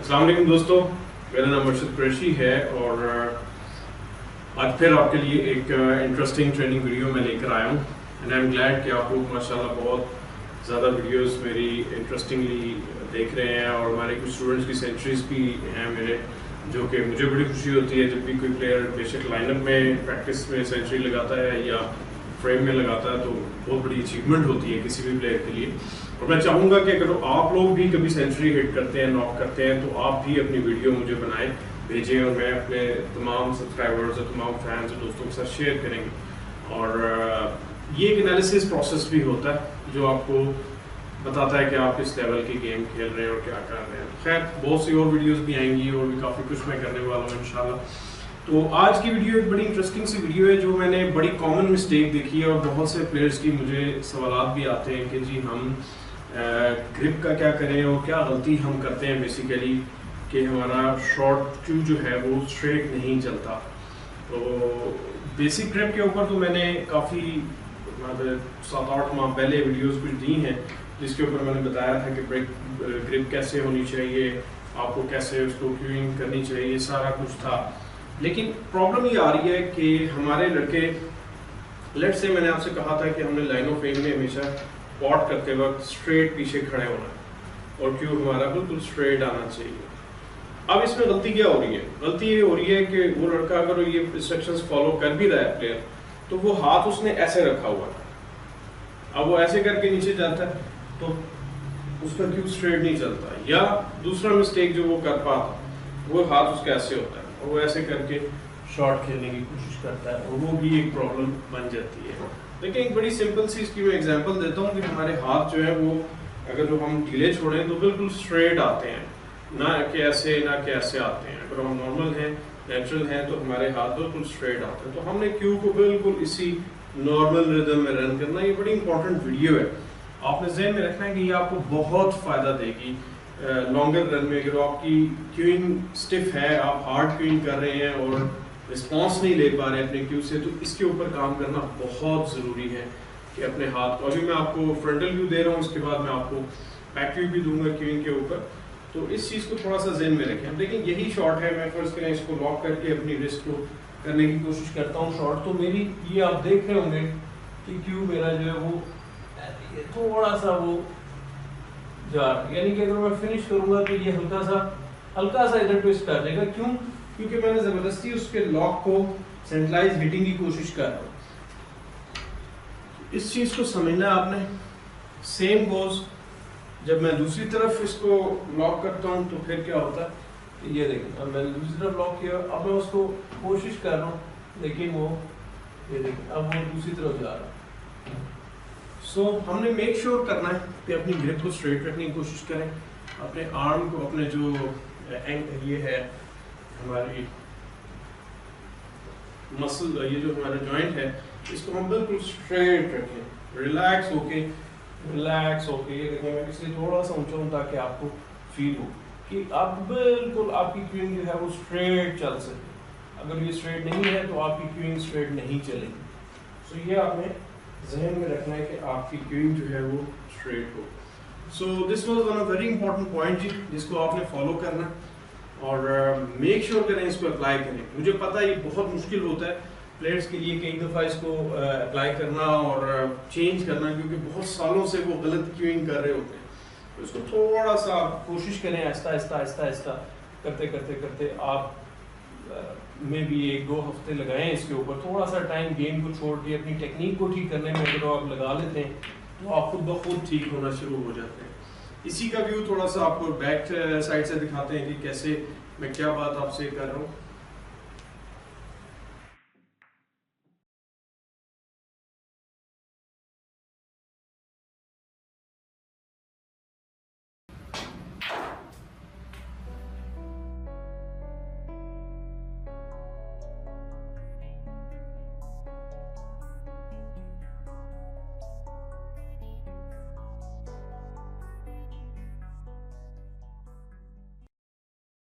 अस्सलाम वालेकुम दोस्तों, मेरा नाम अर्शद कुरैशी है और आज फिर आपके लिए एक इंटरेस्टिंग ट्रेनिंग वीडियो मैं लेकर आया हूँ एंड आई एम ग्लैड कि आप लोग माशाल्लाह बहुत ज़्यादा वीडियोस मेरी इंटरेस्टिंगली देख रहे हैं और हमारे कुछ स्टूडेंट्स की सेंचुरीज भी हैं मेरे, जो कि मुझे बड़ी खुशी होती है जब भी कोई प्लेयर बेशक लाइनअप में प्रैक्टिस में सेंचुरी लगाता है या फ्रेम में लगाता है तो बहुत बड़ी अचीवमेंट होती है किसी भी प्लेयर के लिए। और मैं चाहूँगा कि अगर आप लोग भी कभी सेंचुरी हिट करते हैं, नॉक करते हैं, तो आप भी अपनी वीडियो मुझे बनाएं, भेजें और मैं अपने तमाम सब्सक्राइबर्स और तमाम फैंस और दोस्तों के साथ शेयर करेंगे। और ये एक एनालिसिस प्रोसेस भी होता है जो आपको बताता है कि आप किस लेवल की गेम खेल रहे हैं और क्या कर रहे हैं। खैर बहुत सी और वीडियोस भी आएंगी और भी काफ़ी कुछ मैं करने वाला हूँ इंशाल्लाह। तो आज की वीडियो एक बड़ी इंटरेस्टिंग सी वीडियो है जो मैंने बड़ी कॉमन मिस्टेक देखी है और बहुत से प्लेयर्स की मुझे सवालात भी आते हैं कि जी हम ग्रिप का क्या करें और क्या गलती हम करते हैं बेसिकली कि हमारा शॉर्ट क्यू जो है वो स्ट्रेट नहीं चलता। तो बेसिक ग्रिप के ऊपर तो मैंने काफ़ी 7-8 माह पहले वीडियोस कुछ दी हैं जिसके ऊपर मैंने बताया था कि ग्रिप कैसे होनी चाहिए, आपको कैसे उसको क्यूइंग करनी चाहिए, सारा कुछ था। लेकिन प्रॉब्लम ये आ रही है कि हमारे लड़के, लेट्स से मैंने आपसे कहा था कि हमने लाइन ऑफ एम में हमेशा पॉट करते वक्त स्ट्रेट पीछे खड़े होना है और क्यू हमारा बिल्कुल स्ट्रेट आना चाहिए। अब इसमें गलती क्या हो रही है? गलती ये हो रही है कि वो लड़का अगर ये इंस्ट्रक्शंस फॉलो कर भी रहा है प्लेयर, तो वो हाथ उसने ऐसे रखा हुआ है, अब वो ऐसे करके नीचे जाता है तो उसका क्यू स्ट्रेट नहीं चलता। या दूसरा मिस्टेक जो वो कर पाता वो हाथ उसका ऐसे होता है और वो ऐसे करके शॉट खेलने की कोशिश करता है और वो भी एक प्रॉब्लम बन जाती है। लेकिन एक बड़ी सिंपल सी इसकी मैं एग्जांपल देता हूँ कि हमारे हाथ जो है वो अगर जो हम ढीले छोड़ें तो बिल्कुल स्ट्रेट आते हैं, ना कि ऐसे ना कि ऐसे आते हैं। अगर हम नॉर्मल हैं, नेचुरल हैं, तो हमारे हाथ बिल्कुल स्ट्रेट आते हैं। तो हमने क्यू को बिल्कुल इसी नॉर्मल रिदम में रन करना। ये बड़ी इंपॉर्टेंट वीडियो है, आपने ज़हन में रखना है कि ये आपको बहुत फ़ायदा देगी लॉन्गर रन में। अगर आपकी क्यूइंग स्टिफ है, आप हार्ड क्यूइंग कर रहे हैं और रिस्पॉन्स नहीं ले पा रहे अपने क्यू से, तो इसके ऊपर काम करना बहुत ज़रूरी है कि अपने हाथ को, अभी मैं आपको फ्रंटल व्यू दे रहा हूँ, इसके बाद मैं आपको बैक व्यू भी दूंगा क्यूइंग के ऊपर, तो इस चीज़ को थोड़ा सा ज़हन में रखें। लेकिन यही शॉट है, मैं फर्स्ट करें इसको लॉक करके अपनी रिस्ट को करने की कोशिश करता हूँ शॉट। तो मेरी ये आप देख रहे होंगे कि क्यू मेरा जो है वो थोड़ा सा वो जा, यानी कि अगर मैं फिनिश करूंगा तो ये हल्का सा इधर ट्विस्ट कर देगा। क्यों? क्योंकि मैंने जबरदस्ती उसके लॉक को सेंट्रलाइज हिटिंग की कोशिश कर रहा हूँ। इस चीज को समझना आपने। सेम गोज जब मैं दूसरी तरफ इसको लॉक करता हूँ तो फिर क्या होता है, ये देखें, अब मैंने दूसरी तरफ लॉक किया, अब मैं उसको कोशिश कर रहा हूँ लेकिन वो, ये देखें, अब वो दूसरी तरफ जा रहा है। सो हमने मेक श्योर करना है कि अपनी ग्रिप को स्ट्रेट रखने की कोशिश करें, अपने आर्म को, अपने जो ये है हमारी मसल, ये जो हमारा जॉइंट है, इसको हम बिल्कुल स्ट्रेट रखें, रिलैक्स होके ये देखें, मैं इसलिए थोड़ा सा ऊंचा हूँ ताकि आपको फील हो कि आप बिल्कुल आपकी क्यूइंग जो है वो स्ट्रेट चल सके। अगर ये स्ट्रेट नहीं है तो आपकी क्यूइंग स्ट्रेट नहीं चलेगी। सो ये आपने ज़हन में रखना है कि आपकी क्यूइंग जो है वो स्ट्रेट हो। So this was one very important point जी, जिसको आपने फॉलो करना और मेक श्योर करें, इसको अप्लाई करें। मुझे पता है ये बहुत मुश्किल होता है प्लेयर्स के लिए कई दफ़ा इसको अप्लाई करना और चेंज करना, क्योंकि बहुत सालों से वो गलत क्यूइंग कर रहे होते हैं। तो इसको थोड़ा सा कोशिश करें, आहिस्ता करते आप में भी 1-2 हफ्ते लगाएं इसके ऊपर। थोड़ा सा टाइम गेम को छोड़ के अपनी टेक्निक को ठीक करने में अगर आप लगा लेते हैं तो आप खुद ब खुद ठीक होना शुरू हो जाते हैं। इसी का व्यू थोड़ा सा आपको बैक साइड से दिखाते हैं कि कैसे मैं क्या बात आपसे कर रहा हूँ।